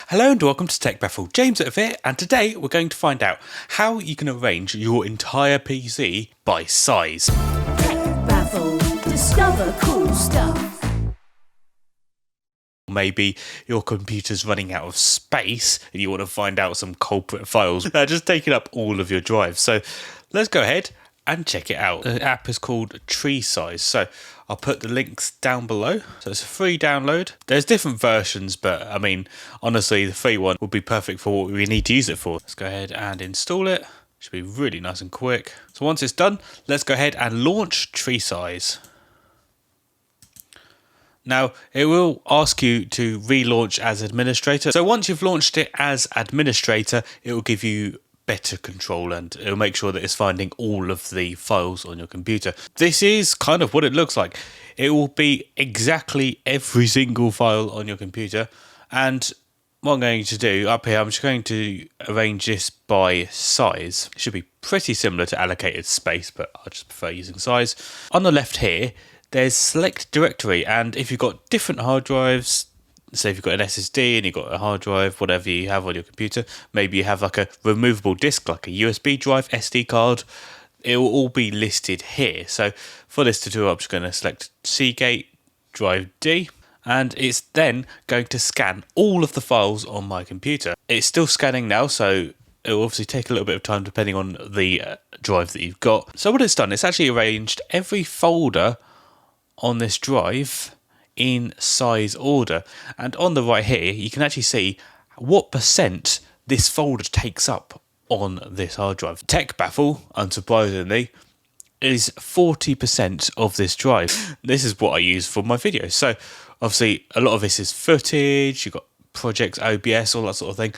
Hello and welcome to TechBaffle. James over here, and today we're going to find out how you can arrange your entire PC by size. TechBaffle. Discover cool stuff. Maybe your computer's running out of space and you want to find out some culprit files that are just taking up all of your drives. So let's go ahead and check it out. The app is called TreeSize. So I'll put the links down below. So it's a free download. There's different versions, but I mean, honestly, the free one will be perfect for what we need to use it for. Let's go ahead and install it. Should be really nice and quick. So once it's done, let's go ahead and launch TreeSize. Now, it will ask you to relaunch as administrator. So once you've launched it as administrator, it will give you better control and it'll make sure that it's finding all of the files on your computer. This is kind of what it looks like. It will be exactly every single file on your computer. And what I'm going to do up here, I'm just going to arrange this by size. It should be pretty similar to allocated space, but I just prefer using size. On the left here, there's select directory, and if you've got different hard drives, say if you've got an SSD and you've got a hard drive, whatever you have on your computer, maybe you have like a removable disk, like a USB drive, SD card, it will all be listed here. So for this tutorial, I'm just going to select Seagate drive D, and it's then going to scan all of the files on my computer. It's still scanning now, so it will obviously take a little bit of time depending on the drive that you've got. So what it's done, it's actually arranged every folder on this drive in size order, and on the right here you can actually see what percent this folder takes up on this hard drive. TechBaffle, unsurprisingly, is 40% of this drive. This is what I use for my videos. So obviously a lot of this is footage, you've got projects, OBS, all that sort of thing.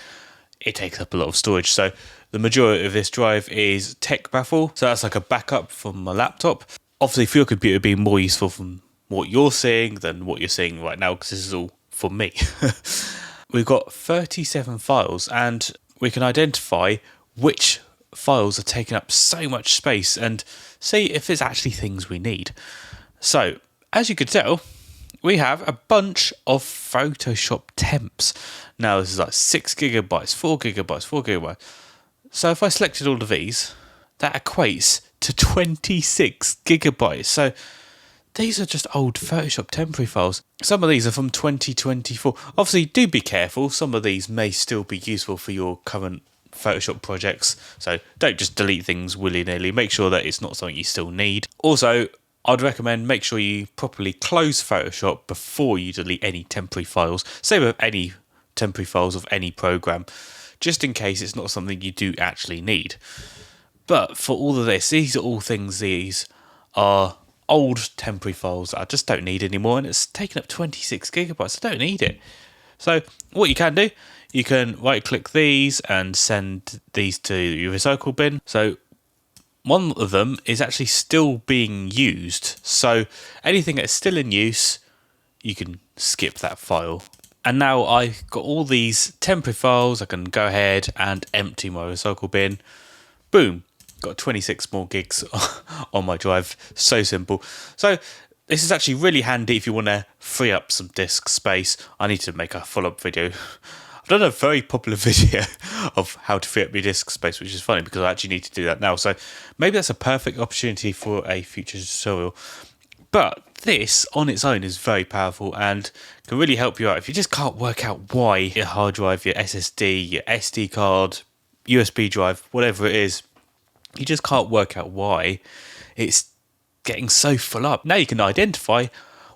It takes up a lot of storage. So the majority of this drive is TechBaffle. So that's like a backup from my laptop. Obviously, for your computer, it'd be more useful from what you're seeing than what you're seeing right now, because this is all for me. We've got 37 files, and we can identify which files are taking up so much space and see if it's actually things we need. So, as you can tell, we have a bunch of Photoshop temps. Now, this is like 6 gigabytes, 4 gigabytes, 4 gigabytes. So, if I selected all of these, that equates to 26 gigabytes. So these are just old Photoshop temporary files. Some of these are from 2024. Obviously, do be careful. Some of these may still be useful for your current Photoshop projects. So don't just delete things willy-nilly. Make sure that it's not something you still need. Also, I'd recommend make sure you properly close Photoshop before you delete any temporary files. Same with any temporary files of any program, just in case it's not something you do actually need. But for all of this, these are all things, these are old temporary files that I just don't need anymore, and it's taken up 26 gigabytes. I don't need it. So what you can do, you can right click these and send these to your recycle bin. So one of them is actually still being used. So anything that's still in use, you can skip that file. And now I've got all these temporary files, I can go ahead and empty my recycle bin. Boom. Got 26 more gigs on my drive. So simple. So this is actually really handy if you want to free up some disk space. I need to make a follow-up video. I've done a very popular video of how to free up your disk space, which is funny because I actually need to do that now. So maybe that's a perfect opportunity for a future tutorial. But this on its own is very powerful and can really help you out. If you just can't work out why your hard drive, your SSD, your SD card, USB drive, whatever it is, you just can't work out why it's getting so full up. Now you can identify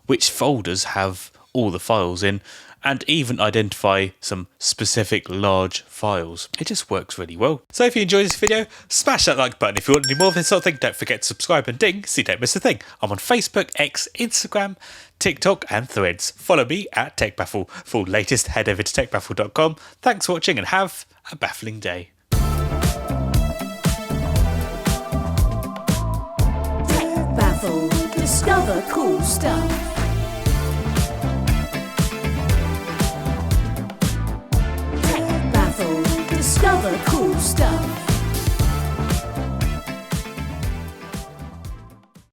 which folders have all the files in and even identify some specific large files. It just works really well. So if you enjoyed this video, smash that like button. If you want to do more of this sort of thing, don't forget to subscribe and ding so you don't miss a thing. I'm on Facebook, X, Instagram, TikTok and Threads. Follow me at TechBaffle. For all latest, head over to techbaffle.com. Thanks for watching and have a baffling day. Discover cool stuff. TechBaffle. Discover cool stuff.